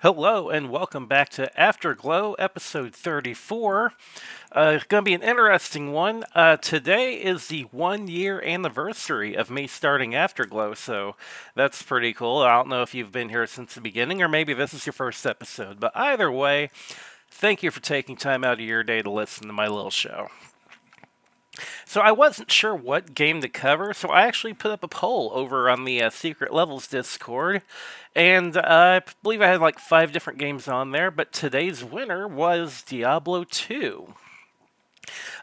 Hello and welcome back to Afterglow, episode 34. It's going to be an interesting one. Today is the 1 year anniversary of me starting Afterglow, so that's pretty cool. I don't know if you've been here since the beginning or maybe this is your first episode, but either way, thank you for taking time out of your day to listen to my little show. So I wasn't sure what game to cover, so I actually put up a poll over on the Secret Levels Discord, and I believe I had like 5 different games on there, but today's winner was Diablo 2.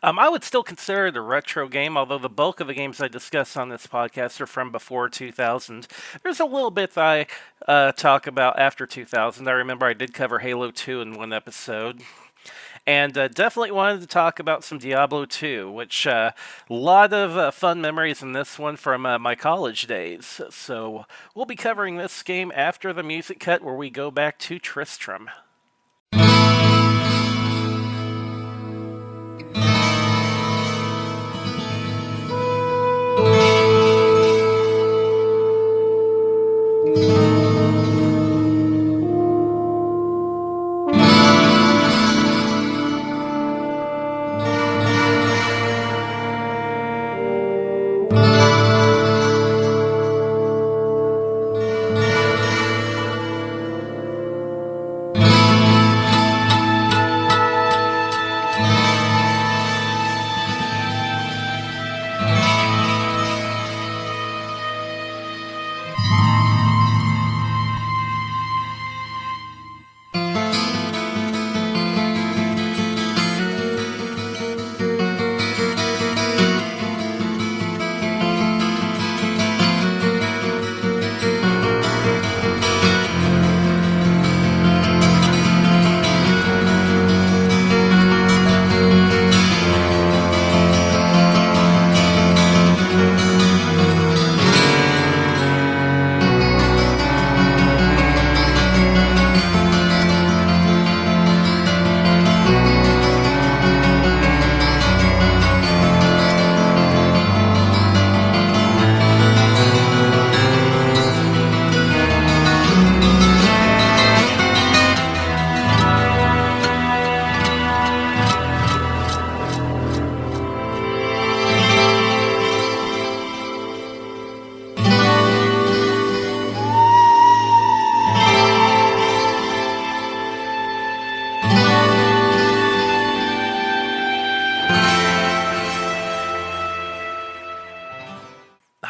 I would still consider it a retro game, although the bulk of the games I discuss on this podcast are from before 2000. There's a little bit that I talk about after 2000. I remember I did cover Halo 2 in one episode. And definitely wanted to talk about some Diablo 2, which a lot of fun memories in this one from my college days. So we'll be covering this game after the music cut where we go back to Tristram.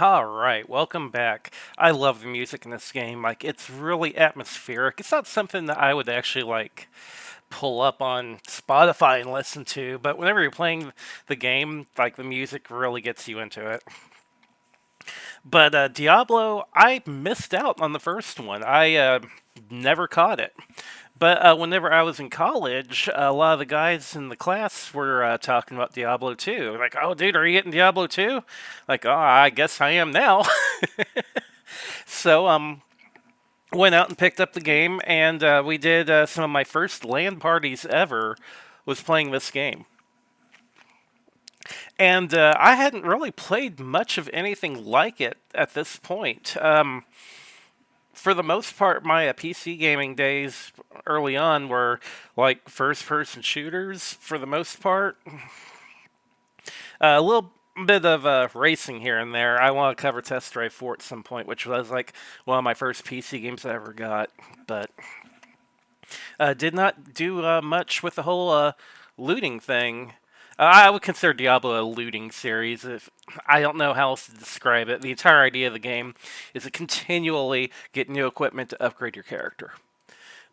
Alright, welcome back. I love the music in this game. Like, it's really atmospheric. It's not something that I would actually, pull up on Spotify and listen to, but whenever you're playing the game, the music really gets you into it. But Diablo, I missed out on the first one. I never caught it. But whenever I was in college, a lot of the guys in the class were talking about Diablo 2. Like, oh, dude, are you getting Diablo 2? Like, oh, I guess I am now. So, went out and picked up the game, and we did some of my first LAN parties ever was playing this game. And I hadn't really played much of anything like it at this point. For the most part, my PC gaming days early on were like first-person shooters for the most part. A little bit of racing here and there. I want to cover Test Drive 4 at some point, which was like one of my first PC games I ever got. But did not do much with the whole looting thing. I would consider Diablo a looting series. If I don't know how else to describe it. The entire idea of the game is to continually get new equipment to upgrade your character.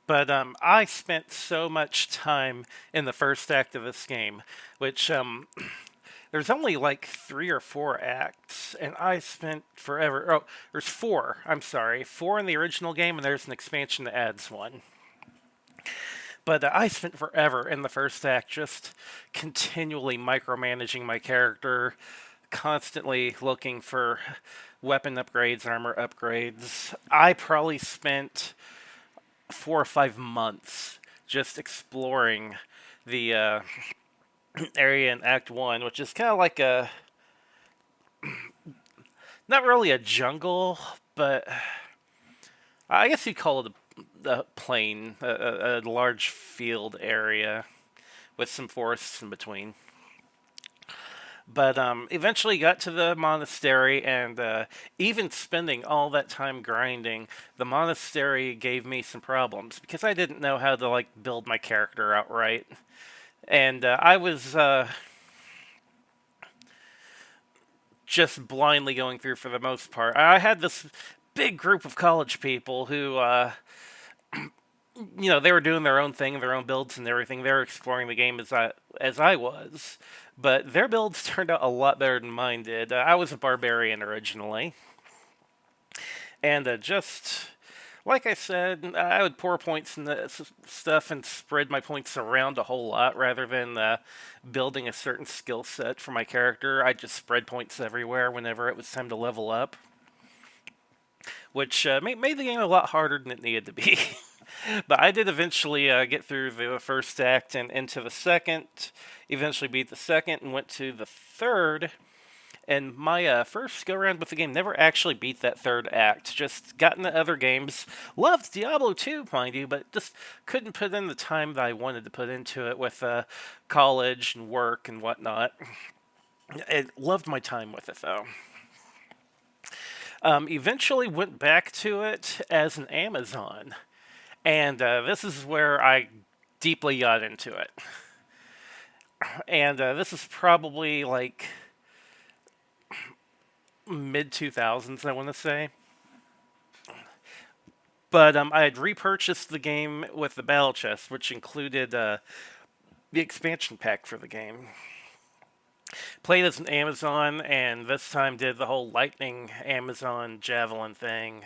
But I spent so much time in the first act of this game, which There's only like 3 or 4 acts, and I spent forever. Oh, there's four. I'm sorry, four in the original game, and there's an expansion that adds one. But I spent forever in the first act just continually micromanaging my character, constantly looking for weapon upgrades, armor upgrades. I probably spent 4 or 5 months just exploring the area in Act 1, which is kind of like a, not really a jungle, but I guess you'd call it a plain, a large field area with some forests in between. But eventually got to the monastery, and even spending all that time grinding, the monastery gave me some problems because I didn't know how to like build my character outright, and I was just blindly going through for the most part. I had this big group of college people who, they were doing their own thing, their own builds and everything. They were exploring the game as I was, but their builds turned out a lot better than mine did. I was a barbarian originally, and just like I said, I would pour points in the stuff and spread my points around a whole lot rather than building a certain skill set for my character. I just spread points everywhere whenever it was time to level up, which made the game a lot harder than it needed to be. But I did eventually get through the first act and into the second, eventually beat the second, and went to the third. And my first go around with the game never actually beat that third act. Just got into other games. Loved Diablo 2, mind you, but just couldn't put in the time that I wanted to put into it with college and work and whatnot. I loved my time with it, though. Eventually went back to it as an Amazon. And this is where I deeply got into it. And this is probably like mid 2000s, I want to say. But I had repurchased the game with the battle chest, which included the expansion pack for the game. Played as an Amazon, and this time did the whole lightning Amazon javelin thing,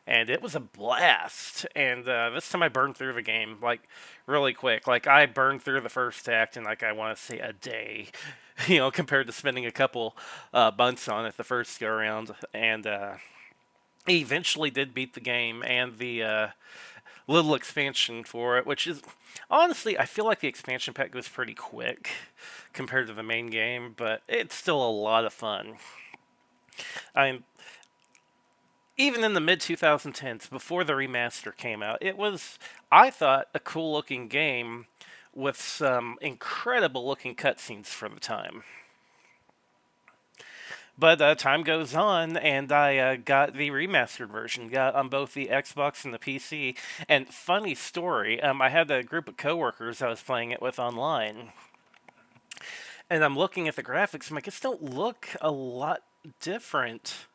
and it was a blast. And this time I burned through the game like really quick. Like I burned through the first act in like I want to say a day, compared to spending a couple months on it the first go around. And eventually did beat the game and the little expansion for it, which is honestly, I feel like the expansion pack goes pretty quick compared to the main game, but it's still a lot of fun. I Even in the mid 2010s, before the remaster came out, it was, I thought, a cool looking game with some incredible looking cutscenes for the time. But time goes on, and I got the remastered version, got on both the Xbox and the PC. And funny story, I had a group of coworkers I was playing it with online, and I'm looking at the graphics. I'm like, it don't look a lot different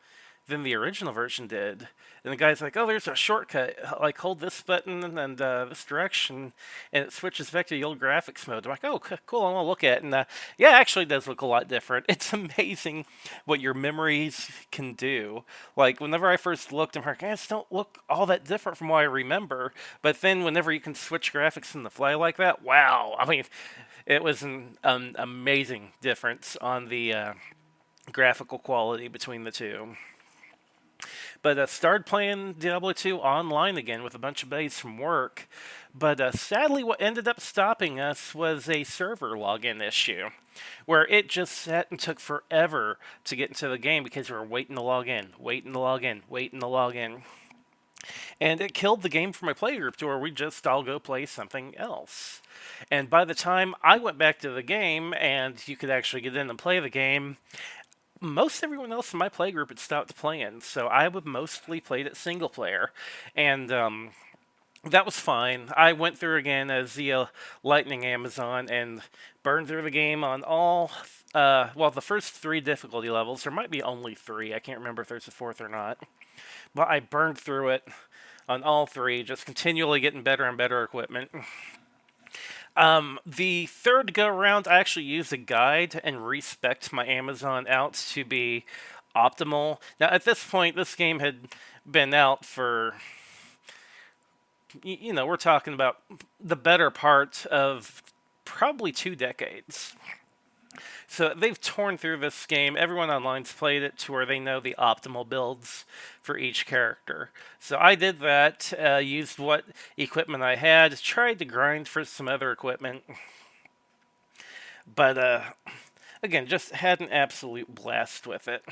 than the original version did. And the guy's like, "Oh, there's a shortcut. Like, hold this button and this direction, and it switches back to the old graphics mode." I'm like, "Oh, cool. I'm gonna look at it." And yeah, it actually does look a lot different. It's amazing what your memories can do. Like, whenever I first looked, I'm like, "It don't look all that different from what I remember." But then, whenever you can switch graphics in the fly like that, wow! I mean, it was an amazing difference on the graphical quality between the two. But started playing Diablo 2 online again with a bunch of buddies from work. But sadly, what ended up stopping us was a server login issue, where it just sat and took forever to get into the game because we were waiting to log in, waiting to log in, waiting to log in. And it killed the game for my play group to where we just all go play something else. And by the time I went back to the game and you could actually get in and play the game, most everyone else in my playgroup had stopped playing, so I would mostly played it single player, and that was fine. I went through again as the Lightning Amazon and burned through the game on all. Well, the first three difficulty levels. There might be only three. I can't remember if there's a fourth or not. But I burned through it on all three, just continually getting better and better equipment. The third go round, I actually used a guide and respec'd my Amazon outs to be optimal. Now, at this point, this game had been out for, we're talking about the better part of probably 2 decades. So they've torn through this game. Everyone online's played it to where they know the optimal builds for each character. So I did that, used what equipment I had, tried to grind for some other equipment, but again, just had an absolute blast with it.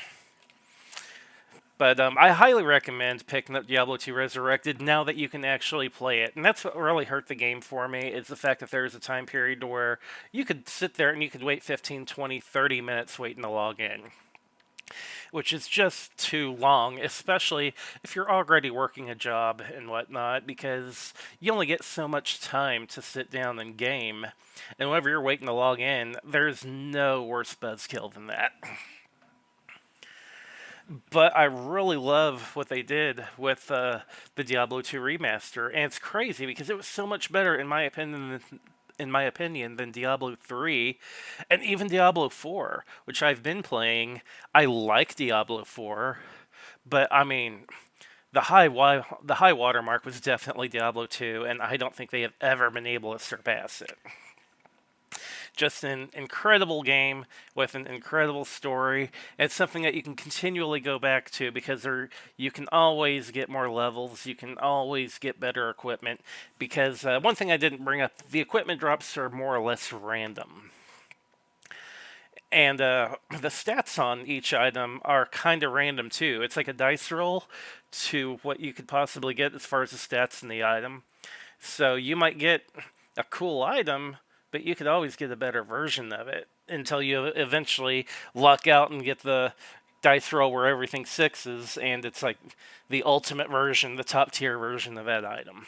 But I highly recommend picking up Diablo 2 Resurrected now that you can actually play it. And that's what really hurt the game for me, is the fact that there's a time period where you could sit there and you could wait 15, 20, 30 minutes waiting to log in, which is just too long, especially if you're already working a job and whatnot, because you only get so much time to sit down and game. And whenever you're waiting to log in, there's no worse buzzkill than that. But I really love what they did with the Diablo 2 remaster, and it's crazy because it was so much better in my opinion than Diablo 3 and even Diablo 4, which I've been playing. I like Diablo 4, but I mean, the high watermark was definitely Diablo 2, and I don't think they have ever been able to surpass it. Just an incredible game with an incredible story. It's something that you can continually go back to because you can always get more levels. You can always get better equipment. Because one thing I didn't bring up, the equipment drops are more or less random. And the stats on each item are kind of random too. It's like a dice roll to what you could possibly get as far as the stats in the item. So you might get a cool item, but you could always get a better version of it until you eventually luck out and get the dice roll where everything sixes, and it's like the ultimate version, the top tier version of that item.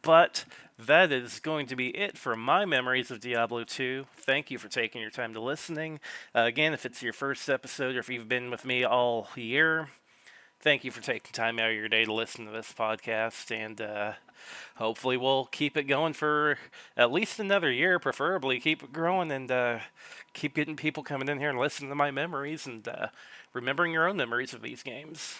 But that is going to be it for my memories of Diablo 2. Thank you for taking your time to listening. Again, if it's your first episode or if you've been with me all year, thank you for taking time out of your day to listen to this podcast, and hopefully we'll keep it going for at least another year, preferably keep it growing, and keep getting people coming in here and listening to my memories and remembering your own memories of these games.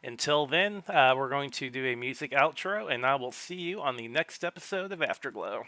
Until then, we're going to do a music outro, and I will see you on the next episode of Afterglow.